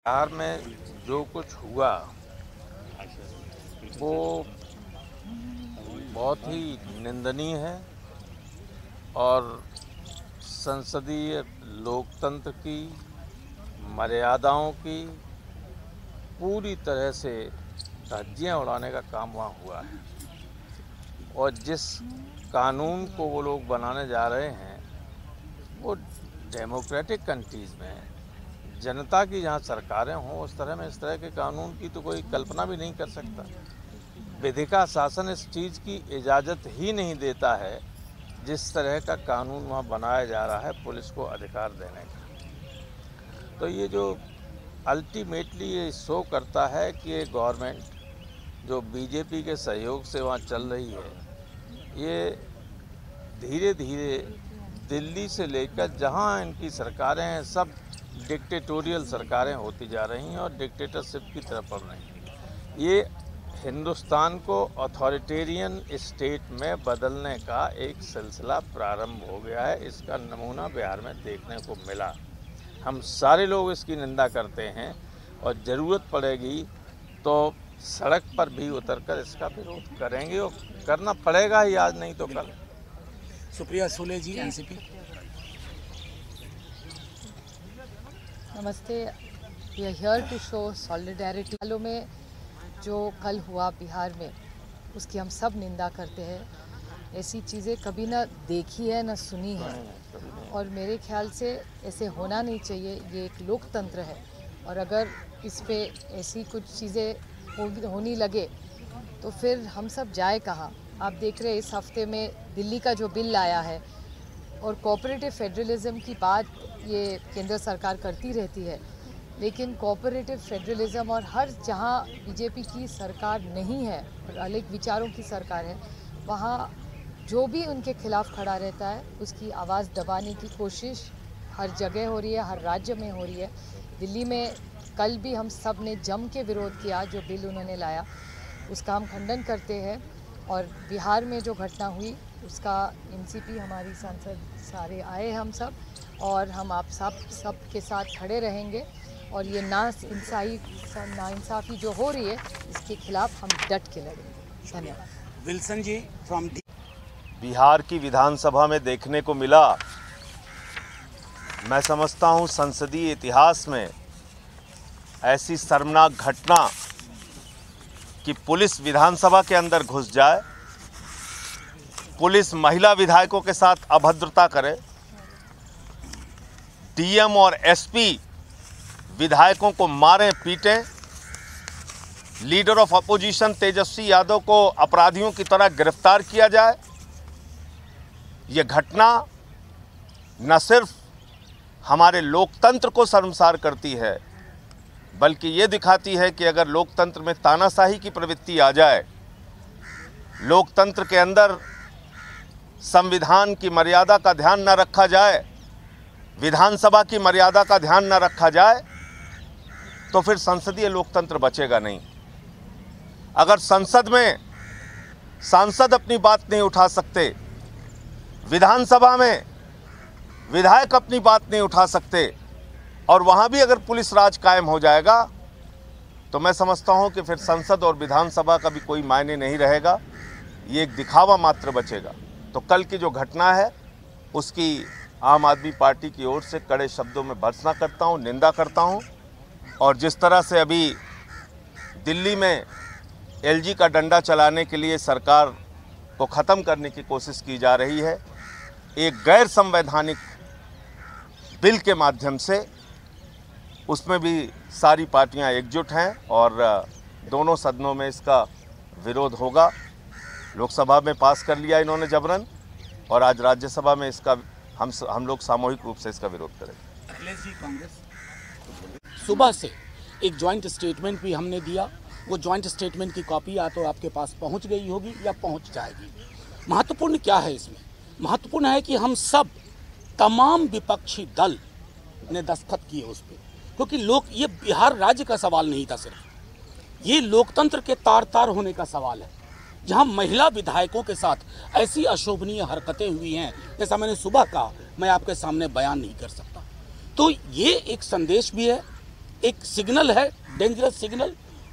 बिहार में जो कुछ हुआ वो बहुत ही निंदनीय है और संसदीय लोकतंत्र की मर्यादाओं की पूरी तरह से धज्जियां उड़ाने का काम वहाँ हुआ है। और जिस कानून को वो लोग बनाने जा रहे हैं वो डेमोक्रेटिक कंट्रीज़ में जनता की जहाँ सरकारें हों उस तरह में इस तरह के कानून की तो कोई कल्पना भी नहीं कर सकता। विधिका शासन इस चीज़ की इजाज़त ही नहीं देता है जिस तरह का कानून वहाँ बनाया जा रहा है पुलिस को अधिकार देने का। तो ये जो अल्टीमेटली ये शो करता है कि ये गवर्नमेंट जो बीजेपी के सहयोग से वहाँ चल रही है ये धीरे धीरे दिल्ली से लेकर जहाँ इनकी सरकारें हैं सब डिक्टेटोरियल सरकारें होती जा रही हैं और डिक्टेटरशिप की तरफ बढ़ रही हैं। ये हिंदुस्तान को अथॉरिटेरियन स्टेट में बदलने का एक सिलसिला प्रारंभ हो गया है। इसका नमूना बिहार में देखने को मिला। हम सारे लोग इसकी निंदा करते हैं और ज़रूरत पड़ेगी तो सड़क पर भी उतरकर इसका विरोध करेंगे और करना पड़ेगा ही, आज नहीं तो कल। सुप्रिया सुले जी, एनसीपी। नमस्ते। We are here to show solidarity. हालों में जो कल हुआ बिहार में उसकी हम सब निंदा करते हैं। ऐसी चीज़ें कभी ना देखी है ना सुनी है और मेरे ख्याल से ऐसे होना नहीं चाहिए। ये एक लोकतंत्र है और अगर इस पे ऐसी कुछ चीज़ें होने लगे तो फिर हम सब जाए कहाँ। आप देख रहे हैं इस हफ्ते में दिल्ली का जो बिल आया है और कोऑपरेटिव फेडरलिज्म की बात ये केंद्र सरकार करती रहती है, लेकिन कोऑपरेटिव फेडरलिज्म और हर जहाँ बीजेपी की सरकार नहीं है और अलग विचारों की सरकार है वहाँ जो भी उनके खिलाफ खड़ा रहता है उसकी आवाज़ दबाने की कोशिश हर जगह हो रही है, हर राज्य में हो रही है। दिल्ली में कल भी हम सब ने जम के विरोध किया जो बिल उन्होंने लाया, उसका हम खंडन करते हैं। और बिहार में जो घटना हुई उसका एनसीपी हमारी सांसद सारे आए हम सब और हम आप सब के साथ खड़े रहेंगे और ये नाइंसाफ़ी जो हो रही है इसके खिलाफ हम डट के लड़ेंगे। धन्यवाद। विल्सन जी फ्रॉम बिहार की विधानसभा में देखने को मिला, मैं समझता हूं संसदीय इतिहास में ऐसी शर्मनाक घटना कि पुलिस विधानसभा के अंदर घुस जाए, पुलिस महिला विधायकों के साथ अभद्रता करे, डीएम और एसपी विधायकों को मारें पीटें, leader of opposition Tejashwi Yadav को अपराधियों की तरह गिरफ्तार किया जाए। यह घटना न सिर्फ हमारे लोकतंत्र को शर्मसार करती है बल्कि ये दिखाती है कि अगर लोकतंत्र में तानाशाही की प्रवृत्ति आ जाए, लोकतंत्र के अंदर संविधान की मर्यादा का ध्यान न रखा जाए, विधानसभा की मर्यादा का ध्यान न रखा जाए तो फिर संसदीय लोकतंत्र बचेगा नहीं। अगर संसद में सांसद अपनी बात नहीं उठा सकते, विधानसभा में विधायक अपनी बात नहीं उठा सकते और वहाँ भी अगर पुलिस राज कायम हो जाएगा तो मैं समझता हूँ कि फिर संसद और विधानसभा का भी कोई मायने नहीं रहेगा, ये एक दिखावा मात्र बचेगा। तो कल की जो घटना है उसकी आम आदमी पार्टी की ओर से कड़े शब्दों में भर्त्सना करता हूँ, निंदा करता हूँ। और जिस तरह से अभी दिल्ली में एलजी का डंडा चलाने के लिए सरकार को ख़त्म करने की कोशिश की जा रही है, एक गैर संवैधानिक बिल के माध्यम से, उसमें भी सारी पार्टियां एकजुट हैं और दोनों सदनों में इसका विरोध होगा। लोकसभा में पास कर लिया इन्होंने जबरन और आज राज्यसभा में इसका हम लोग सामूहिक रूप से इसका विरोध करेंगे। अखिलेश जी कांग्रेस। सुबह से एक जॉइंट स्टेटमेंट भी हमने दिया, वो जॉइंट स्टेटमेंट की कॉपी या तो आपके पास पहुंच गई होगी या पहुंच जाएगी। महत्वपूर्ण क्या है इसमें? महत्वपूर्ण है कि हम सब तमाम विपक्षी दल ने दस्तखत किए उस पर, क्योंकि ये बिहार राज्य का सवाल नहीं था, सिर्फ ये लोकतंत्र के तार तार होने का सवाल है, जहां महिला विधायकों के साथ ऐसी अशोभनीय हरकतें हुई हैं, जैसा मैंने सुबह कहा, मैं आपके सामने बयान नहीं कर सकता। तो ये एक संदेश भी है एक सिग्नल है, डेंजरस सिग्नल,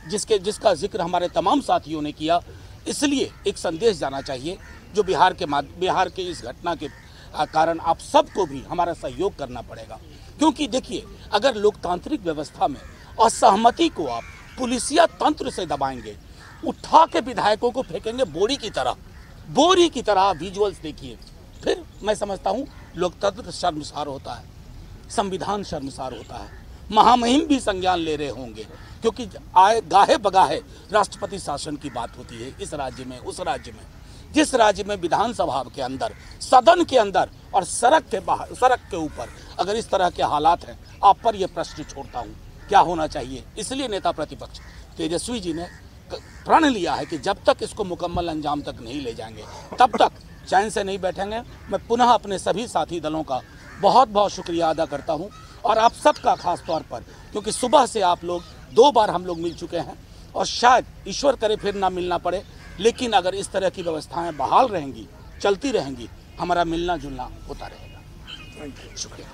जिसका जिक्र हमारे तमाम साथियों ने किया। इसलिए एक संदेश जाना चाहिए जो बिहार के इस घटना के कारण आप सबको भी हमारा सहयोग करना पड़ेगा। क्योंकि देखिए, अगर लोकतांत्रिक व्यवस्था में असहमति को आप पुलिसिया तंत्र से दबाएंगे, उठा के विधायकों को फेंकेंगे बोरी की तरह। विजुअल्स देखिए, फिर मैं समझता हूँ लोकतंत्र शर्मसार होता है, संविधान शर्मसार होता है। महामहिम भी संज्ञान ले रहे होंगे, क्योंकि गाहे बगाहे राष्ट्रपति शासन की बात होती है इस राज्य में, उस राज्य में। जिस राज्य में विधानसभा के अंदर, सदन के अंदर और सड़क के ऊपर अगर इस तरह के हालात हैं, आप पर यह प्रश्न छोड़ता हूँ क्या होना चाहिए। इसलिए नेता प्रतिपक्ष तेजस्वी जी ने प्रण लिया है कि जब तक इसको मुकम्मल अंजाम तक नहीं ले जाएंगे, तब तक चैन से नहीं बैठेंगे। मैं पुनः अपने सभी साथी दलों का बहुत बहुत शुक्रिया अदा करता हूं, और आप सबका खास तौर पर, क्योंकि सुबह से आप लोग 2 बार हम लोग मिल चुके हैं, और शायद ईश्वर करे फिर ना मिलना पड़े। लेकिन अगर इस तरह की व्यवस्थाएं बहाल रहेंगी, चलती रहेंगी, हमारा मिलना जुलना होता रहेगा। शुक्रिया।